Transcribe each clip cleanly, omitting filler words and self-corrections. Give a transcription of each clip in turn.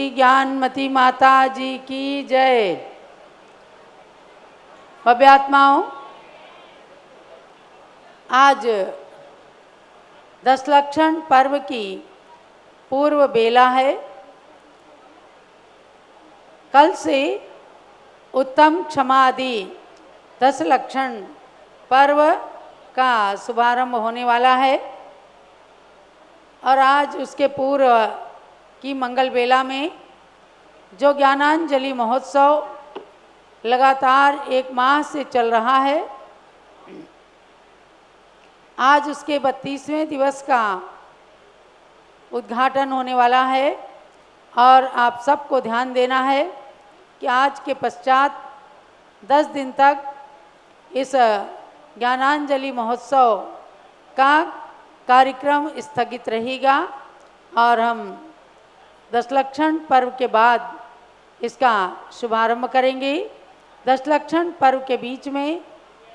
श्री ज्ञानमती माता जी की जय। भव्यात्माओं, आज दशलक्षण पर्व की पूर्व बेला है। कल से उत्तम क्षमादि दशलक्षण पर्व का शुभारंभ होने वाला है और आज उसके पूर्व की मंगल बेला में जो ज्ञानांजलि महोत्सव लगातार एक माह से चल रहा है, आज उसके 32वें दिवस का उद्घाटन होने वाला है और आप सबको ध्यान देना है कि आज के पश्चात 10 दिन तक इस ज्ञानांजलि महोत्सव का कार्यक्रम स्थगित रहेगा और हम दशलक्षण पर्व के बाद इसका शुभारंभ करेंगे। दशलक्षण पर्व के बीच में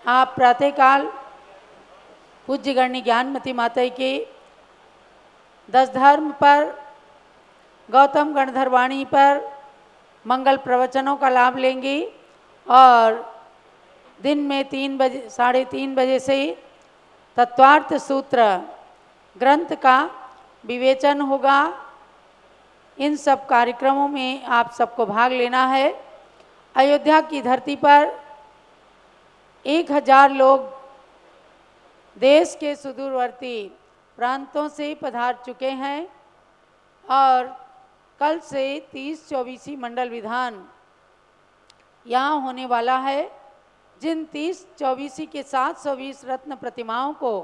आप प्रातःकाल पूज्य गणनी ज्ञानमती माता के 10 धर्म पर, गौतम गणधरवाणी पर मंगल प्रवचनों का लाभ लेंगे और दिन में 3 बजे 3:30 बजे से तत्वार्थ सूत्र ग्रंथ का विवेचन होगा। इन सब कार्यक्रमों में आप सबको भाग लेना है। अयोध्या की धरती पर 1000 लोग देश के सुदूरवर्ती प्रांतों से पधार चुके हैं और कल से 30-24 मंडल विधान यहाँ होने वाला है। जिन 30-24 के 720 रत्न प्रतिमाओं को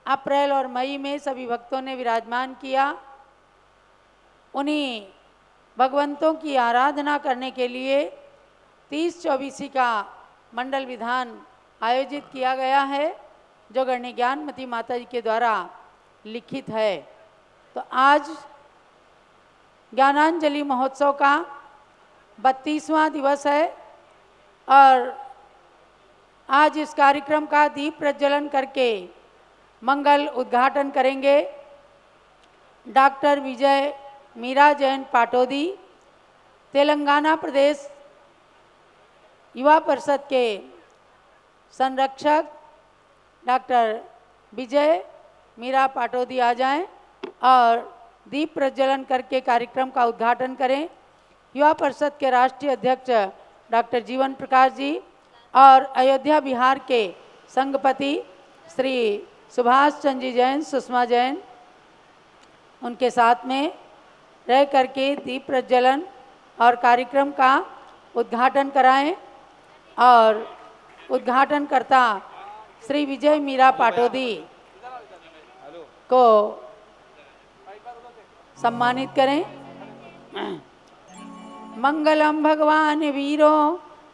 अप्रैल और मई में सभी भक्तों ने विराजमान किया, उन्हीं भगवंतों की आराधना करने के लिए 30-24 का मंडल विधान आयोजित किया गया है, जो गणनी ज्ञानमती माता जी के द्वारा लिखित है। तो आज ज्ञानांजलि महोत्सव का 32वां दिवस है और आज इस कार्यक्रम का दीप प्रज्वलन करके मंगल उद्घाटन करेंगे डॉक्टर विजय मीरा जैन पाटोदी, तेलंगाना प्रदेश युवा परिषद के संरक्षक डॉक्टर विजय मीरा पाटोदी आ जाएं और दीप प्रज्वलन करके कार्यक्रम का उद्घाटन करें। युवा परिषद के राष्ट्रीय अध्यक्ष डॉक्टर जीवन प्रकाश जी और अयोध्या बिहार के संघपति श्री सुभाष चंद्र जी जैन, सुषमा जैन, उनके साथ में रह करके दीप प्रज्वलन और कार्यक्रम का उद्घाटन कराएं और उद्घाटनकर्ता श्री विजय मीरा पाटोदी को सम्मानित करें। मंगलम भगवान वीरो,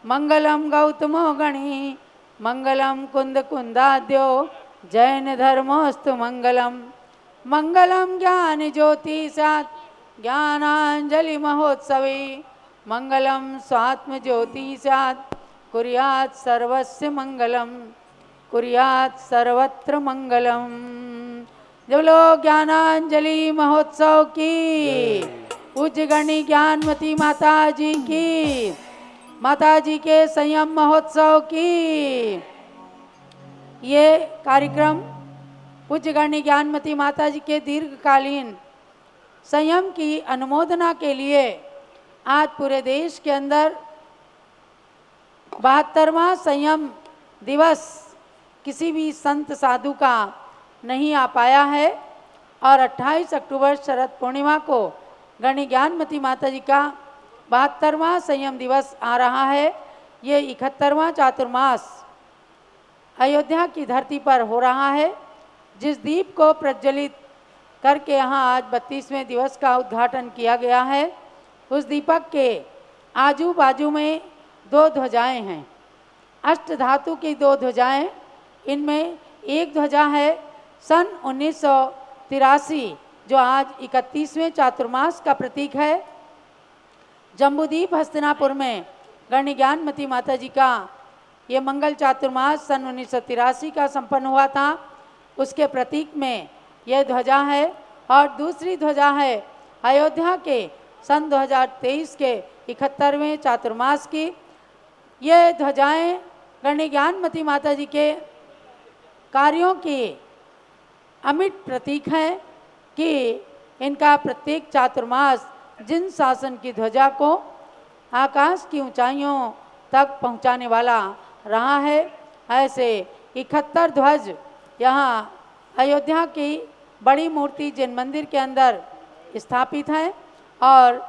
मंगलम गौतमो गणी, मंगलम कुंद कुंदाद्यो, जैन धर्मोस्तु मंगलम। मंगलम ज्ञान ज्योति सात ज्ञानांजलि महोत्सवे, मंगलम स्वात्म ज्योति सात कुर्यात् सर्वस्य मंगलम, कुर्यात् सर्वत्र मंगलम। जब लोग ज्ञानांजलि महोत्सव की, पूज्य गणनी ज्ञानमती माता जी की, माता जी के संयम महोत्सव की। ये कार्यक्रम पूज्य गणनी ज्ञानमती माता जी के दीर्घकालीन संयम की अनुमोदना के लिए आज पूरे देश के अंदर 72वां संयम दिवस किसी भी संत साधु का नहीं आ पाया है और 28 अक्टूबर शरद पूर्णिमा को गणनी ज्ञानमती माता जी का 72वां संयम दिवस आ रहा है। ये 71वां चातुर्मास अयोध्या की धरती पर हो रहा है, जिस दीप को प्रज्वलित करके यहाँ आज 32वें दिवस का उद्घाटन किया गया है। उस दीपक के आजू बाजू में 2 ध्वजाएं हैं, अष्ट धातु की 2 ध्वजाएं। इनमें एक ध्वजा है सन 1983, जो आज 31वें चातुर्मास का प्रतीक है। जम्बूद्वीप हस्तिनापुर में गणनी ज्ञानमती माता जी का ये मंगल चातुर्मास सन 1983 का संपन्न हुआ था। उसके प्रतीक में यह ध्वजा है और दूसरी ध्वजा है अयोध्या के सन 2023 के 71वें चातुर्मास की ये ध्वजाएं गणि ज्ञानमती माता जी के कार्यों की अमिट प्रतीक हैं कि इनका प्रत्येक चातुर्मास जिन शासन की ध्वजा को आकाश की ऊंचाइयों तक पहुंचाने वाला रहा है, ऐसे 71 ध्वज यहाँ अयोध्या की बड़ी मूर्ति जिन मंदिर के अंदर स्थापित हैं और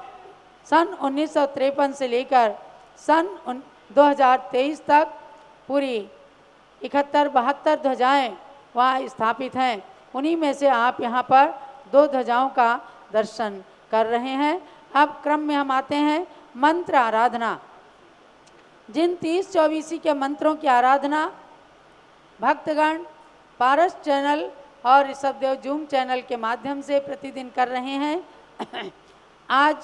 सन 1953 से लेकर सन 2023 तक पूरी 71-72 ध्वजाएं वहाँ स्थापित हैं। उन्हीं में से आप यहाँ पर 2 ध्वजाओं का दर्शन कर रहे हैं। अब क्रम में हम आते हैं मंत्र आराधना। जिन 30-24 के मंत्रों की आराधना भक्तगण पारस चैनल और ऋषभदेव जूम चैनल के माध्यम से प्रतिदिन कर रहे हैं, आज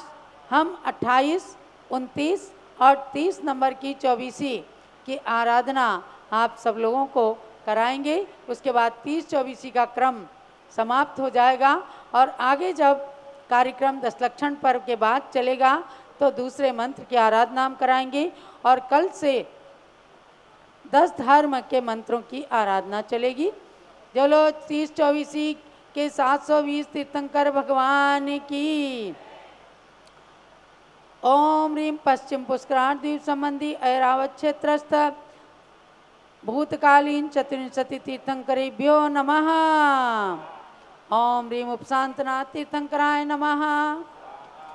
हम 28, 29 और 30 नंबर की 24 की आराधना आप सब लोगों को कराएंगे। उसके बाद 30-24 का क्रम समाप्त हो जाएगा और आगे जब कार्यक्रम दशलक्षण पर्व के बाद चलेगा तो दूसरे मंत्र की आराधना हम कराएंगे और कल से 10 धर्म के मंत्रों की आराधना चलेगी। जो लोग 30-24 के 720 तीर्थंकर भगवान की। ओम ह्रीं पश्चिम पुष्कराण द्वीप संबंधी ऐरावत क्षेत्रस्थ भूतकालीन 34 तीर्थंकरेभ्यो नमः। ओम ह्रीं उपशांतनाथ तीर्थंकराय नमः।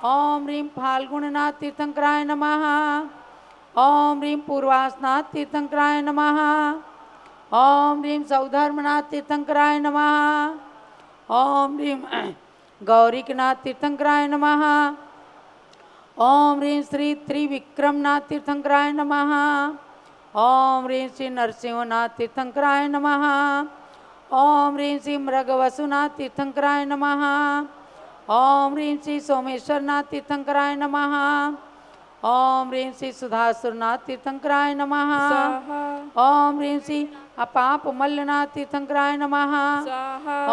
ओम ह्रीं फाल्गुणनाथ तीर्थंकराय नमः। ओम ह्रीं पूर्वासनाथ तीर्थंकराय नमः। ओम ह्रीं सौधर्मनाथ तीर्थंकराय नमः। ओम ह्रीं गौरीकनाथ तीर्थंकराय नमः। ओम ह्रीं श्री त्रिविक्रमनाथ तीर्थंकराय नमः। ओम ह्रीं श्री नरसिंहनाथ तीर्थंकराय नमः। ओम ह्रीं श्री मृगवसुनाथ तीर्थंकराय नमः। ओम ह्रीं श्री सोमेश्वरनाथ तीर्थंकराय नमः। ओम ह्रीं श्री सुधासुरनाथ तीर्थंकराय नमः। ओम ह्रीं श्री अपाप मल्लनाथ तीर्थंकराय नमः।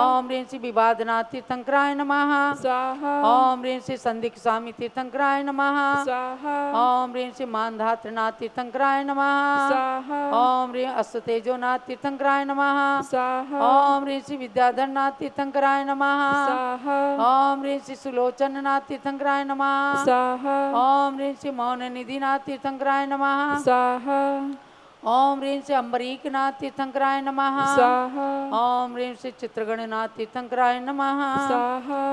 ओम ह्रीं श्री विवादनाथ तीर्थंकराय नमः। ओम ह्रीं श्री संदिक स्वामी तीर्थंकराय नमः। ओम ह्रीं श्री मानधात्रनाथ तीर्थंकराय नमः। ओम ह्रीं अस्तुतेजोनाथ तीर्थंकराय नमः। ओम ह्रीं श्री विद्याधरनाथ तीर्थंकराय नमः। ओम ह्रीं श्री सुलोचननाथ तीर्थंकराय नमः। ओम ह्रीं श्री मौन निधिनाथ तीर्थंकराय नमः। ओम ह्रीं श्री अम्बरीकनाथ तीर्थंकराय नमः। ओम ह्रीं श्री चित्रगणनाथ तीर्थंकराय नमः।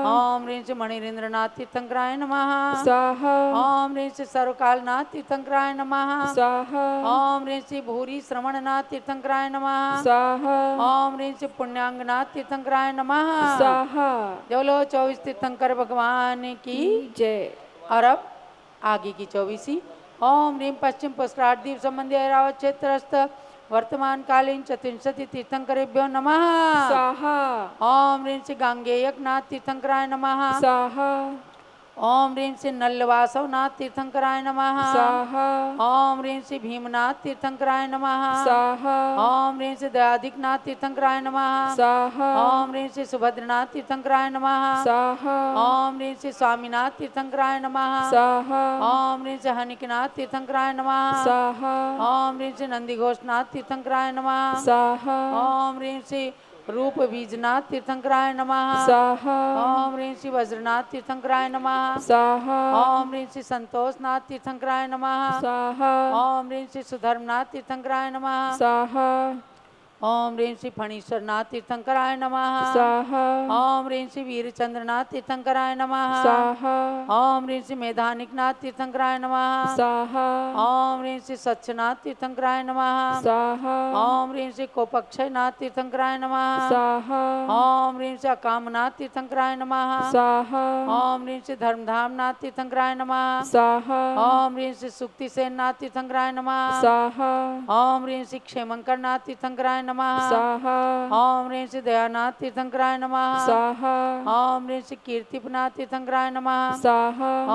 ओम ह्रीं श्री मणिरेंद्रनाथ तीर्थंकराय नमः। ओम ह्रीं श्री सर्वकालनाथ तीर्थंकराय नमः। ओम ह्रीं श्री भूरी श्रवणनाथ तीर्थंकराय नमः। ओम ह्रीं श्री पुण्यांगनाथ तीर्थंकराय नमः। जो लो 24 तीर्थंकर भगवान की जय। और अब आगे की 24। ओम ह्रीं पश्चिम पुष्कराठ द्वीप संबंधी ऐरावत क्षेत्रस्थ वर्तमान कालीन 34 तीर्थंकरेभ्यो नमः। ओम ह्रीं श्री गांगेयकनाथ तीर्थंकराय नमः। ओम ह्रीं श्री नल्लवासवनाथ तीर्थंकराय नमः। ओम ह्रीं श्री भीमनाथ तीर्थंकराय नमः। ओम ह्रीं श्री दयाधिकनाथ तीर्थंकराय नमः। ओम ह्रीं श्री सुभद्रनाथ तीर्थंकराय नमः। ओम ह्रीं श्री स्वामीनाथ तीर्थंकराय नमः। ओम ह्रीं श्री हनिकनाथ तीर्थंकराय नमः। ओम ह्रीं श्री नंदीघोषनाथ तीर्थंकराय नमः। ओम ह्रीं श्री रूप बीजनाथ तीर्थंकराय नमः। ओम ह्रीं श्री वज्रनाथ तीर्थंकराय नमः। ओम ह्रीं श्री संतोषनाथ तीर्थंकराय नमः। ओम ह्रीं श्री सुधर्मनाथ तीर्थंकराय नमः। ओम ह्रीं श्री फणीश्वरनाथ तीर्थंकराय नमः। ओम ह्रीं श्री वीरचंद्रनाथ तीर्थंकराय नमः। ओम ह्रीं श्री मेधानिकनाथ तीर्थंकराय नमः। ओम ह्रीं श्री सच्चनाथ तीर्थंकराय नमः। ओम ह्रीं श्री कोपक्षयनाथ तीर्थंकराय नमः। ओम ह्रीं श्री अकामनाथ तीर्थंकराय नमः। ओम ह्रीं श्री धर्मधामनाथ तीर्थंकराय नमः। ओम ह्रीं श्री सुक्तिसेननाथ तीर्थंकराय नमः। ओम ह्रीं श्री क्षेमंकरनाथ तीर्थंकराय नमः। ओम ह्रीं श्री दयानाथ तीर्थंकराय नमः। ओम ह्रीं श्री कीर्तिपनाथ तीर्थंकराय नमः।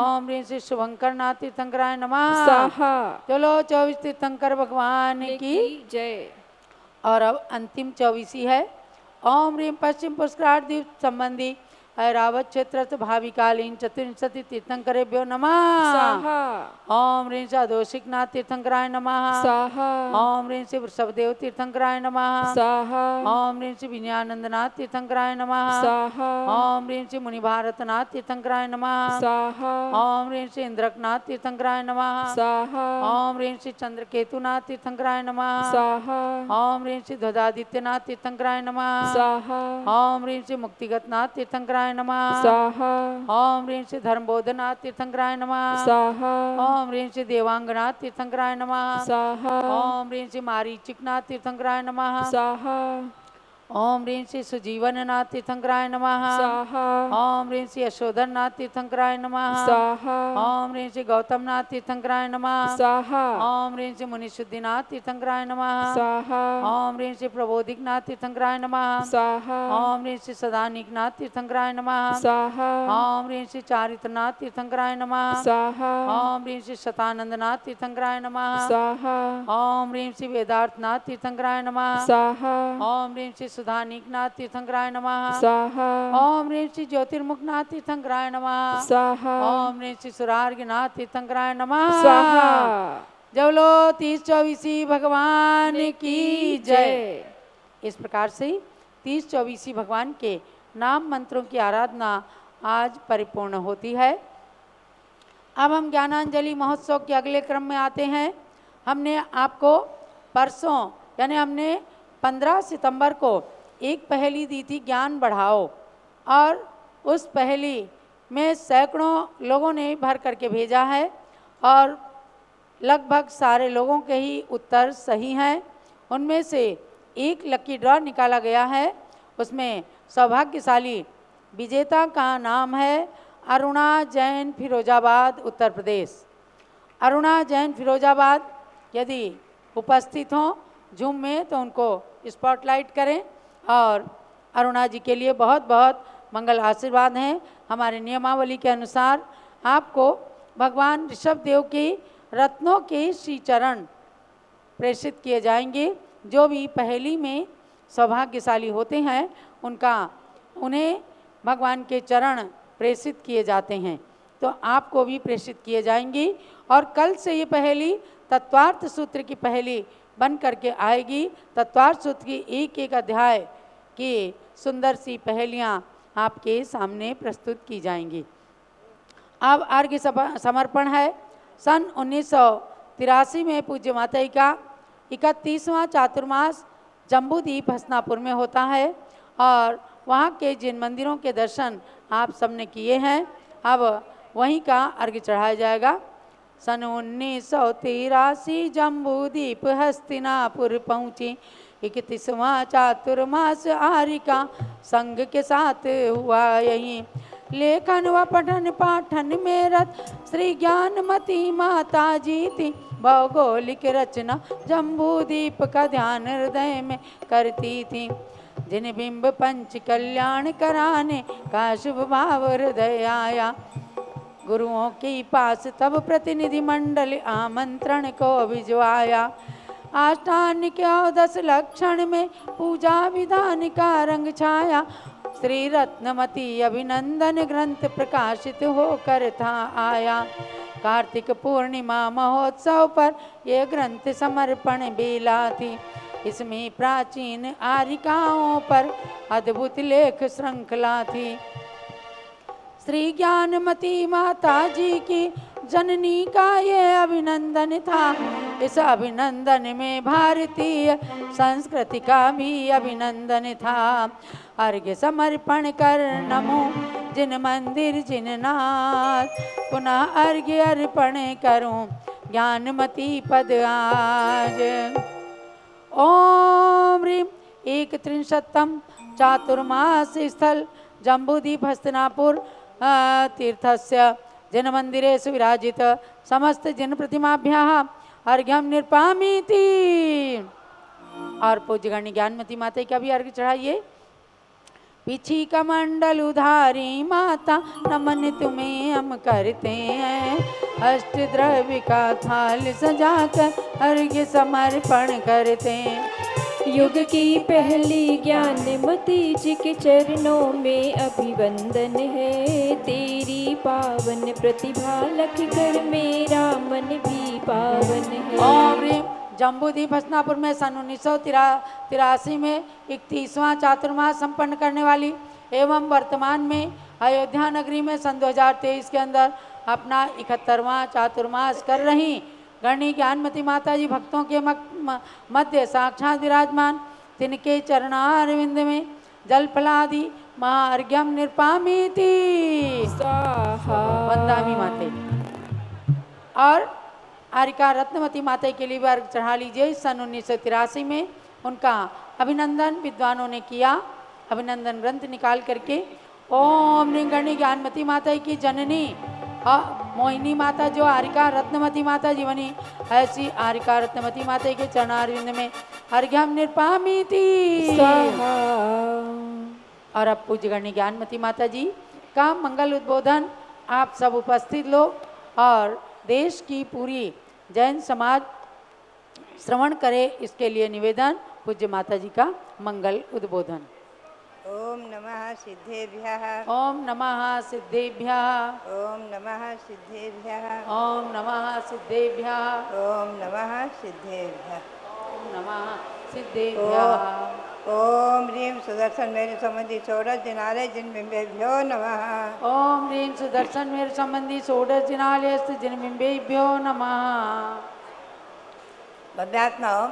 ओम ह्रीं श्री शुभंकरनाथ तीर्थंकराय नमः। चलो 24 तीर्थंकर भगवान की जय। और अब अंतिम 24 है। ओम ह्रीं पश्चिम पुष्कराठ द्वीप संबंधी ऐरावत क्षेत्र भाविकालीन चतुर्विंशति तीर्थंकरेभ्यो नमः। स्वाहा। ओम ह्रीं च दोषिकनाथ तीर्थंकराय नमः। स्वाहा। ओम ह्रीं श्री वृषभदेव तीर्थंकराय नमः। स्वाहा। ओम ह्रीं श्री विनयानंदनाथ तीर्थंकराय नमः। स्वाहा। ओम ह्रीं श्री मुनिभारतनाथ तीर्थंकराय नमः। स्वाहा। ओम ह्रीं श्री इंद्रकनाथ तीर्थंकराय नमः। स्वाहा। ओम ह्रीं श्री चंद्रकेतुनाथ तीर्थंकराय नमः। स्वाहा। ओम ह्रीं श्री ध्वजादित्यनाथ तीर्थंकराय नमः। स्वाहा। ओम ह्रीं श्री मुक्तिगतनाथ तीर्थंकराय नमः। स्वाहा। ओम ह्रीं श्री धर्मबोधनाथ तीर्थंकराय नमः। स्वाहा। ओम ह्रीं श्री देवांगनाथ तीर्थंकराय नमः। स्वाहा। ओम ह्रीं श्री मारीचिकनाथ तीर्थंकराय नमः। स्वाहा। ओम ह्रीं श्री सुजीवननाथ तीर्थंकराय नमः। स्वाहा। ओम ह्रीं श्री यशोधरनाथ तीर्थंकराय नमः। स्वाहा। ओम ह्रीं श्री गौतमनाथ तीर्थंकराय नमः। स्वाहा। ओम ह्रीं श्री मुनिशुद्धिनाथ तीर्थंकराय नमः। स्वाहा। ओम ह्रीं श्री प्रबोधिकनाथ तीर्थंकराय नमः। स्वाहा। ओम ह्रीं श्री सदानिकनाथ तीर्थंकराय नमः। स्वाहा। ओम ह्रीं श्री चारित्रनाथ तीर्थंकराय नमः। स्वाहा। ओम ह्रीं श्री शतानंदनाथ तीर्थंकराय नमः। स्वाहा। ओम ह्रीं श्री वेदार्थनाथ तीर्थंकराय नमः। स्वाहा। ओम ह्रीं श्री सुधानिकनाथ तीर्थंकराय नमः। स्वाहा। ओम ह्रीं श्री ज्योतिर्मुखनाथ तीर्थंकराय नमः। स्वाहा। ओम ह्रीं श्री सुरार्घनाथ तीर्थंकराय नमः। स्वाहा। जवलो 30-24 भगवान की जय। इस प्रकार से 30-24 भगवान के नाम मंत्रों की आराधना आज परिपूर्ण होती है। अब हम ज्ञानांजलि महोत्सव के अगले क्रम में आते हैं। हमने आपको परसों यानी हमने 15 सितंबर को एक पहेली दी थी, ज्ञान बढ़ाओ, और उस पहेली में सैकड़ों लोगों ने भर करके भेजा है और लगभग सारे लोगों के ही उत्तर सही हैं। उनमें से एक लकी ड्रॉ निकाला गया है। उसमें सौभाग्यशाली विजेता का नाम है अरुणा जैन, फिरोजाबाद, उत्तर प्रदेश। अरुणा जैन, फिरोजाबाद यदि उपस्थित हों जूम में तो उनको स्पॉटलाइट करें और अरुणा जी के लिए बहुत बहुत मंगल आशीर्वाद हैं। हमारे नियमावली के अनुसार आपको भगवान ऋषभ देव की रत्नों के श्री चरण प्रेषित किए जाएंगे। जो भी पहेली में सौभाग्यशाली होते हैं उन्हें भगवान के चरण प्रेषित किए जाते हैं, तो आपको भी प्रेषित किए जाएंगी। और कल से ये पहेली तत्वार्थ सूत्र की पहेली बन करके आएगी। तत्वार्थ सूत्र की एक एक अध्याय की सुंदर सी पहेलियाँ आपके सामने प्रस्तुत की जाएंगी। अब अर्घ्य समर्पण है। सन 1983 में पूज्य माता का 31वां चातुर्मास जम्बूद्वीप हसनापुर में होता है और वहाँ के जिन मंदिरों के दर्शन आप सबने किए हैं, अब वहीं का अर्घ्य चढ़ाया जाएगा। सन 1983 जम्बूद्वीप हस्तिनापुर पहुँची, 31वां चातुर्मास आरिका संघ के साथ हुआ यहीं। लेखन व पठन पाठन में रत श्री ज्ञानमती माता जी थी। भौगोलिक रचना जम्बूद्वीप का ध्यान हृदय में करती थी। जिन बिंब पंच कल्याण कराने का शुभ भाव हृदय आया, गुरुओं के पास तब प्रतिनिधि मंडल आमंत्रण को भिजवाया। आष्टान के 10 लक्षण में पूजा विधान का रंग छाया। श्री रत्नमती अभिनंदन ग्रंथ प्रकाशित होकर था आया। कार्तिक पूर्णिमा महोत्सव पर यह ग्रंथ समर्पण बेला थी। इसमें प्राचीन आरिकाओं पर अद्भुत लेख श्रृंखला थी। श्री ज्ञानमती माता जी की जननी का ये अभिनंदन था। इस अभिनंदन में भारतीय संस्कृति का भी अभिनंदन था। अर्घ्य समर्पण कर नमो जिन मंदिर जिन नाथ, पुनः अर्घ्य अर्पण करूं ज्ञानमती पद आज। ओम ह्रीं 31 चातुर्मास स्थल जम्बूद्वीप हस्तिनापुर तीर्थस्य जिन मंदिरेषु विराजित समस्त जिन प्रतिमाभ्याः अर्घ्यं निर्पामीति। और पूज्यगण्य ज्ञानमती माता का भी अर्घ्य चढ़ाइए। पीछी कमंडल उधारी माता नमन तुम्हें हम करते हैं। अष्ट द्रव्य का थाल सजाकर अर्घ्य समर्पण करते हैं। युग की पहली ज्ञानमती जी के चरणों में अभिवंदन है। तेरी पावन प्रतिभा लख कर मेरा मन भी पावन है। ओम ह्रीम जम्बूद्वीप हसनापुर में सन 1983 में 31वां चातुर्मास संपन्न करने वाली एवं वर्तमान में अयोध्या नगरी में सन 2023 के अंदर अपना 71वां चातुर्मास कर रही गणी ज्ञानमती माता जी भक्तों के मध्य साक्षात विराजमान, तिनके चरणारविंद में जल फलादि महार्घ्यम निर्पामीति स्वाहा। वंदामी माते। और आरिका रत्नवती माता के लिए वर्ग चढ़ा लीजिए। सन 1983 में उनका अभिनंदन विद्वानों ने किया। अभिनंदन ग्रंथ निकाल करके ओम निगणी ज्ञानमती माता की जननी मोहिनी माता जो आरिका रत्नवती माता जी बनी, ऐसी आरिका रत्नवती माता के चरणारविंद में अर्घ्यम निर्पामीति। और अब पूज्य गणी ज्ञानमती माता जी का मंगल उद्बोधन आप सब उपस्थित लोग और देश की पूरी जैन समाज श्रवण करे, इसके लिए निवेदन पूज्य माता जी का मंगल उद्बोधन। ओम नमः सिद्धेभ्यः। ओम नमः सिद्धेभ्यः। ओम नमः सिद्धेभ्यः। ओम नमः सिद्धेभ्यः। ओम नमः सिद्धेभ्यः। ओम नमः सिद्धेभ्यः। ओम ह्रीं सुदर्शन मेरु संबंधी षोडश दिनालय जिनबिंबेभ्यो नमः। ओम ह्रीं सुदर्शन मेरु संबंधी षोडश दिनालय जिनबिंबेभ्यो नमः। भव्यात्माओं,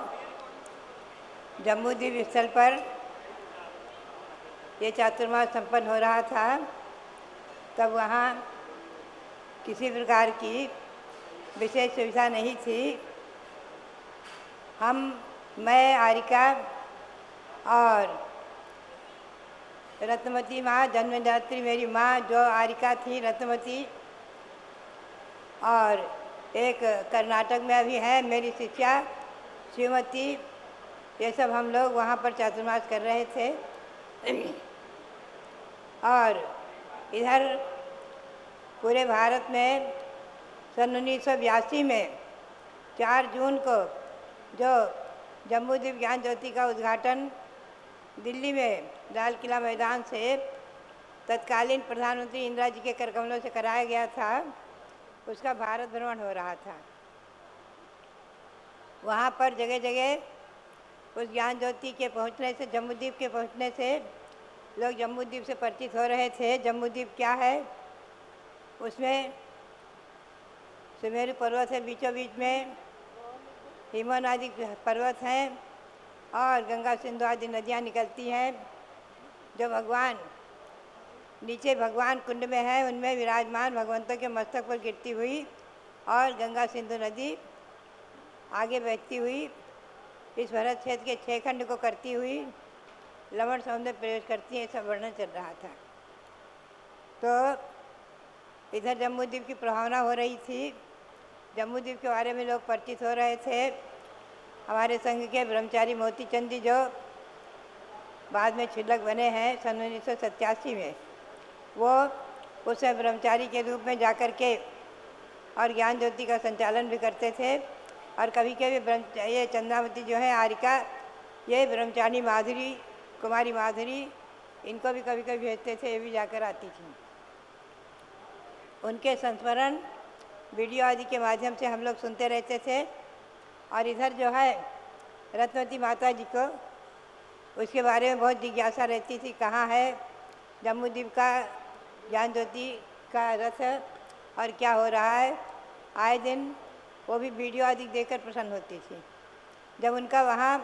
जम्बूद्वीप स्थल पर ये चातुर्मास संपन्न हो रहा था, तब वहाँ किसी प्रकार की विशेष सुविधा नहीं थी। मैं आरिका और रत्नवती माँ जन्मदात्री मेरी माँ जो आरिका थी रत्नवती, और एक कर्नाटक में अभी है मेरी शिष्या श्रीमती, ये सब हम लोग वहाँ पर चातुर्मास कर रहे थे। और इधर पूरे भारत में सन 1982 में 4 जून को जो जम्बूद्वीप ज्ञान ज्योति का उद्घाटन दिल्ली में लाल किला मैदान से तत्कालीन प्रधानमंत्री इंदिरा जी के करकमलों से कराया गया था, उसका भारत भ्रमण हो रहा था। वहाँ पर जगह जगह उस ज्ञान ज्योति के पहुँचने से, जम्बूद्वीप के पहुँचने से लोग जम्बूद्वीप से परिचित हो रहे थे। जम्बूद्वीप क्या है, उसमें सुमेरु पर्वत है, बीचों बीच में हिमवन आदि पर्वत हैं और गंगा सिंधु आदि नदियाँ निकलती हैं। जो भगवान नीचे भगवान कुंड में है, उनमें विराजमान भगवंतों के मस्तक पर गिरती हुई और गंगा सिंधु नदी आगे बहती हुई इस भरत क्षेत्र के 6 खंड को करती हुई लवण समुद्र में प्रवेश करती है, ऐसा वर्णन चल रहा था। तो इधर जम्बूद्वीप की प्रभावना हो रही थी, जम्बूद्वीप के बारे में लोग परिचित हो रहे थे। हमारे संघ के ब्रह्मचारी मोती चंद जी जो बाद में छिलक बने हैं सन 1987 में, वो उस ब्रह्मचारी के रूप में जाकर के और ज्ञान ज्योति का संचालन भी करते थे। और कभी कभी ये चंद्रावती जो है आरिका, ये ब्रह्मचारी माधुरी, कुमारी माधुरी, इनको भी कभी कभी भेजते थे, ये भी जाकर आती थी। उनके संस्मरण वीडियो आदि के माध्यम से हम लोग सुनते रहते थे। और इधर जो है रत्नवती माता जी को, उसके बारे में बहुत जिज्ञासा रहती थी, कहाँ है जम्बूद्वीप का ज्ञान ज्योति का रथ और क्या हो रहा है। आए दिन वो भी वीडियो आदि देखकर प्रसन्न होती थी। जब उनका वहाँ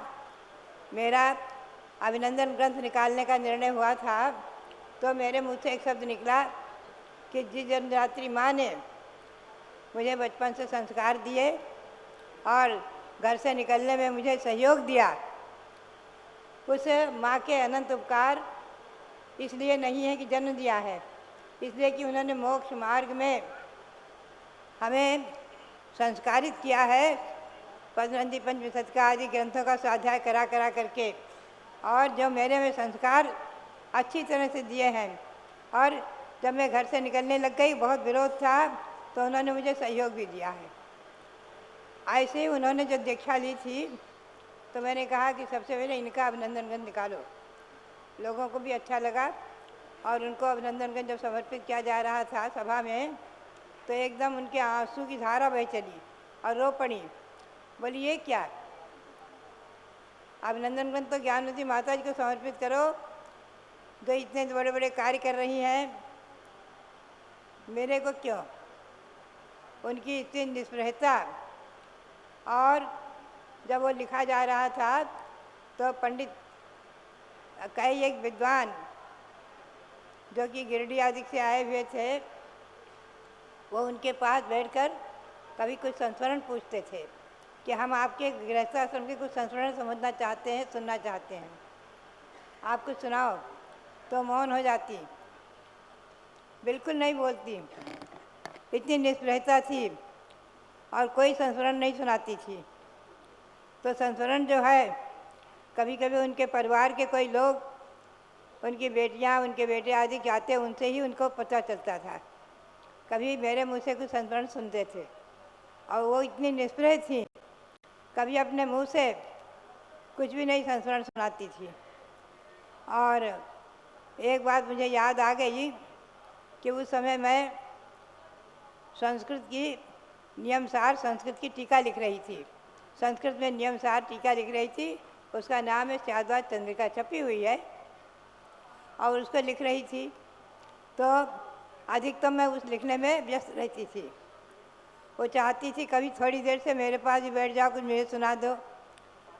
मेरा अभिनंदन ग्रंथ निकालने का निर्णय हुआ था, तो मेरे मुँह से एक शब्द निकला कि जिस जन्मदात्री माँ ने मुझे बचपन से संस्कार दिए और घर से निकलने में मुझे सहयोग दिया, उस माँ के अनंत उपकार इसलिए नहीं है कि जन्म दिया है, इसलिए कि उन्होंने मोक्ष मार्ग में हमें संस्कारित किया है। पद्मनंदी पंचविंशति आदि ग्रंथों का स्वाध्याय करा करके, और जो मेरे में संस्कार अच्छी तरह से दिए हैं। और जब मैं घर से निकलने लग गई, बहुत विरोध था, तो उन्होंने मुझे सहयोग भी दिया है। ऐसे ही उन्होंने जो दीक्षा ली थी, तो मैंने कहा कि सबसे पहले इनका अभिनंदन गंध निकालो। लोगों को भी अच्छा लगा और उनको अभिनंदन गंध जब समर्पित किया जा रहा था सभा में, तो एकदम उनके आंसू की धारा बह चली और रो पड़ी। बोली ये क्या, अभिनंदन गंध तो ज्ञानवती माता जी को समर्पित करो, जो इतने बड़े बड़े कार्य कर रही हैं, मेरे को क्यों। उनकी इतनी निष्प्रहता। और जब वो लिखा जा रहा था तो पंडित कई एक विद्वान जो कि गिरिडीह आदि से आए हुए थे, वो उनके पास बैठकर कभी कुछ संस्मरण पूछते थे कि हम आपके गृहस्थाश्रम के कुछ संस्मरण समझना चाहते हैं, सुनना चाहते हैं, आप कुछ सुनाओ। तो मौन हो जाती, बिल्कुल नहीं बोलती, इतनी निष्प्रहता थी और कोई संस्मरण नहीं सुनाती थी। तो संस्मरण जो है, कभी कभी उनके परिवार के कोई लोग, उनकी बेटियां, उनके बेटे आदि जाते, उनसे ही उनको पता चलता था। कभी मेरे मुँह से कुछ संस्मरण सुनते थे और वो इतनी निष्प्रह थी, कभी अपने मुंह से कुछ भी नहीं संस्मरण सुनाती थी। और एक बात मुझे याद आ गई कि उस समय मैं संस्कृत की नियमसार संस्कृत की टीका लिख रही थी। संस्कृत में नियमसार टीका लिख रही थी, उसका नाम है शारद्वाज चंद्रिका, छपी हुई है, और उसको लिख रही थी। तो अधिकतम मैं उस लिखने में व्यस्त रहती थी। वो चाहती थी कभी थोड़ी देर से मेरे पास ही बैठ जाओ, कुछ मुझे सुना दो,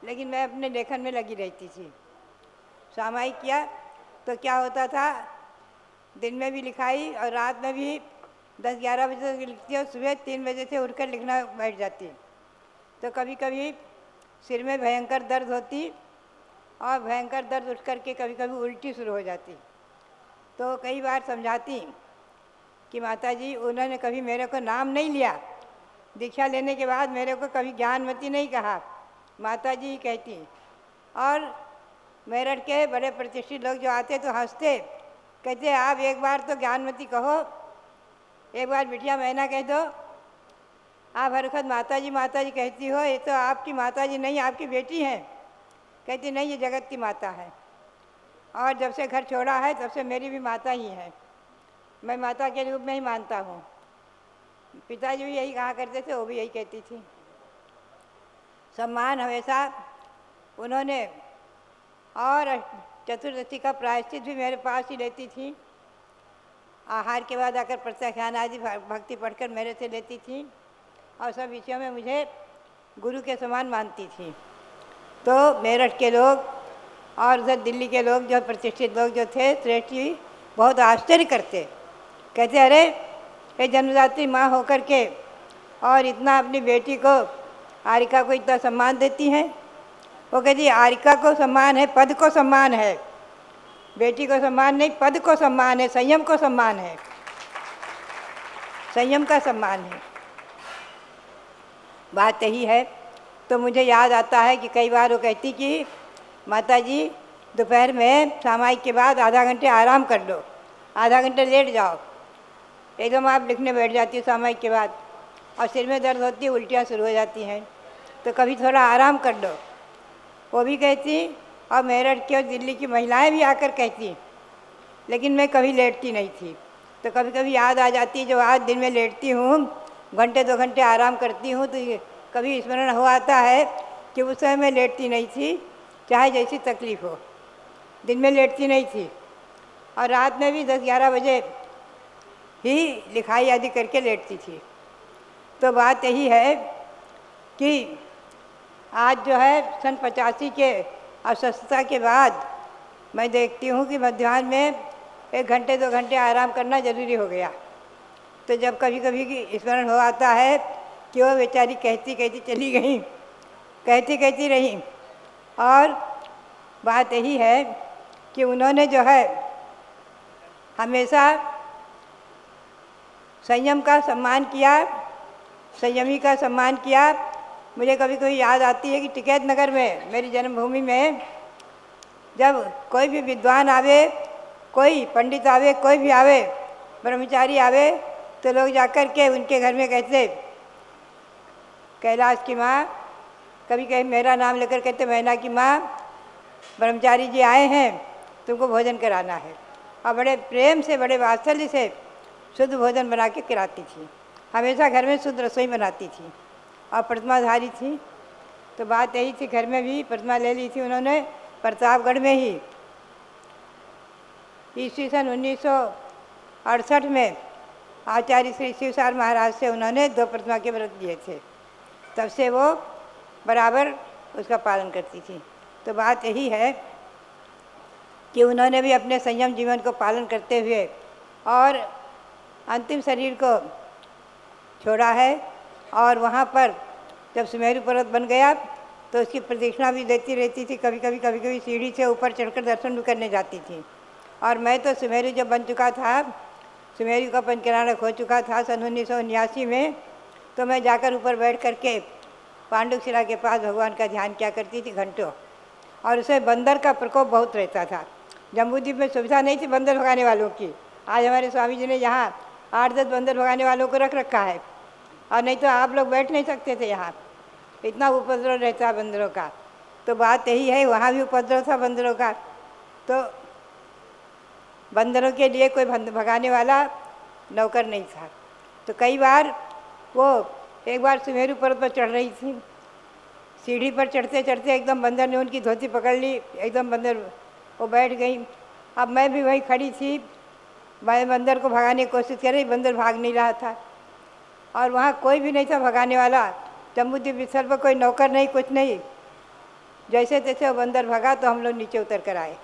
लेकिन मैं अपने लेखन में लगी रहती थी। सामायिक किया तो क्या होता था, दिन में भी लिखाई और रात में भी 10-11 बजे तक लिखती और सुबह 3 बजे से उठकर लिखना बैठ जाती। तो कभी कभी सिर में भयंकर दर्द होती और भयंकर दर्द उठ कर के कभी कभी उल्टी शुरू हो जाती। तो कई बार समझाती कि माता जी, उन्होंने कभी मेरे को नाम नहीं लिया, दीक्षा लेने के बाद मेरे को कभी ज्ञानवती नहीं कहा, माता जी ही कहती। और मेरठ के बड़े प्रतिष्ठित लोग जो आते तो हंसते, कहते आप एक बार तो ज्ञानवती कहो, एक बार बिटिया मैना कह दो। आप हर वक्त माता जी कहती हो, ये तो आपकी माता जी नहीं, आपकी बेटी हैं। कहती नहीं, ये जगत की माता है, और जब से घर छोड़ा है तब से मेरी भी माता ही है, मैं माता के रूप में ही मानता हूँ। पिताजी भी यही कहा करते थे, वो भी यही कहती थी। सम्मान हमेशा उन्होंने, और चतुर्दशी का प्रायश्चित भी मेरे पास ही लेती थी। आहार के बाद आकर प्रत्याख्यान आदि भक्ति पढ़कर मेरे से लेती थी, और सब विषयों में मुझे गुरु के समान मानती थी। तो मेरठ के लोग और उधर दिल्ली के लोग, जो प्रतिष्ठित लोग जो थे, श्रेष्ठ जी, बहुत आश्चर्य करते, कहते अरे ये जन्मदात्री माँ होकर के और इतना अपनी बेटी को, आरिका को इतना सम्मान देती हैं। वो कहती आरिका को सम्मान है, पद को सम्मान है, बेटी को सम्मान नहीं, पद को सम्मान है, संयम को सम्मान है, संयम का सम्मान है। बात यही है। तो मुझे याद आता है कि कई बार वो कहती कि माता जी, दोपहर में सामायिक के बाद आधा घंटे आराम कर लो, आधा घंटे लेट जाओ, एकदम आप लिखने बैठ जाती हो सामायिक के बाद, और सिर में दर्द होती है, उल्टियाँ शुरू हो जाती हैं, तो कभी थोड़ा आराम कर लो। वो भी कहती, और मेरठ की और दिल्ली की महिलाएं भी आकर कहती, लेकिन मैं कभी लेटती नहीं थी। तो कभी कभी याद आ जाती है, जो आज दिन में लेटती हूँ, घंटे 2 घंटे आराम करती हूँ, तो कभी स्मरण हो आता है कि उस समय मैं लेटती नहीं थी, चाहे जैसी तकलीफ़ हो, दिन में लेटती नहीं थी, और रात में भी 10-11 बजे ही लिखाई आदि करके लेटती थी। तो बात यही है कि आज जो है सन 85 के अस्वस्थता के बाद मैं देखती हूँ कि मध्याह्न में 1 घंटे 2 घंटे आराम करना ज़रूरी हो गया। तो जब कभी कभी स्मरण हो आता है कि वो बेचारी कहती कहती चली गई, कहती कहती रही। और बात यही है कि उन्होंने जो है हमेशा संयम का सम्मान किया, संयमी का सम्मान किया। मुझे कभी कभी याद आती है कि टिकैत नगर में, मेरी जन्मभूमि में, जब कोई भी विद्वान आवे, कोई पंडित आवे, कोई भी आवे, ब्रह्मचारी आवे, तो लोग जाकर के उनके घर में कहते, कैलाश की माँ कभी कभी मेरा नाम लेकर कहते मैना की माँ ब्रह्मचारी जी आए हैं, तुमको भोजन कराना है। और बड़े प्रेम से, बड़े वात्सल्य से शुद्ध भोजन बना के खिलाती थी। हमेशा घर में शुद्ध रसोई बनाती थी और प्रतिमाधारी थी। तो बात यही थी, घर में भी प्रतिमा ले ली थी उन्होंने प्रतापगढ़ में ही। ईस्वी सन 1968 में आचार्य श्री शिवसार महाराज से उन्होंने 2 प्रतिमा के व्रत दिए थे। तब से वो बराबर उसका पालन करती थी। तो बात यही है कि उन्होंने भी अपने संयम जीवन को पालन करते हुए और अंतिम शरीर को छोड़ा है। और वहाँ पर जब सुमेरु पर्वत बन गया तो उसकी प्रदक्षिणा भी देती रहती थी। कभी कभी सीढ़ी से ऊपर चढ़कर दर्शन भी करने जाती थी। और मैं तो सुमेरु जब बन चुका था, सुमेरु का पंचकराणक हो चुका था सन 1979 में, तो मैं जाकर ऊपर बैठ करके पांडुक शिला के पास भगवान का ध्यान किया करती थी घंटों। और उसे बंदर का प्रकोप बहुत रहता था। जम्बूद्वीप में सुविधा नहीं थी बंदर भगाने वालों की। आज हमारे स्वामी जी ने यहाँ 8-10 बंदर भगाने वालों को रख रखा है, और नहीं तो आप लोग बैठ नहीं सकते थे यहाँ, इतना उपद्रव रहता है बंदरों का। तो बात यही है, वहाँ भी उपद्रव था बंदरों का। तो बंदरों के लिए कोई भगाने वाला नौकर नहीं था। तो कई बार वो एक बार सुमेरु पर्वत पर चढ़ रही थी, सीढ़ी पर चढ़ते चढ़ते एकदम बंदर ने उनकी धोती पकड़ ली, एकदम बंदर वो बैठ गई। अब मैं भी वहीं खड़ी थी, मैं बंदर को भगाने की कोशिश कर रही, बंदर भाग नहीं रहा था और वहाँ कोई भी नहीं था भगाने वाला। जम्बूद्वीप स्थल पर कोई नौकर नहीं, कुछ नहीं। जैसे तैसे वो बंदर भगा तो हम लोग नीचे उतर कर आए।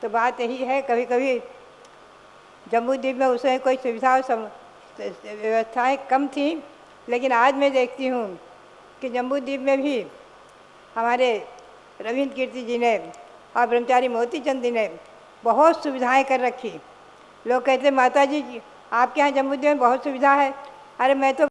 तो बात यही है, कभी कभी जम्बूद्वीप में उसमें कोई सुविधा और व्यवस्थाएँ कम थी, लेकिन आज मैं देखती हूँ कि जम्बूद्वीप में भी हमारे रविंद्र कीर्ति जी ने और ब्रह्मचारी मोती चंद जी ने बहुत सुविधाएं कर रखी। लोग कहते माता जी आपके यहाँ जम्बूद्वीप में बहुत सुविधा है। अरे मैं तो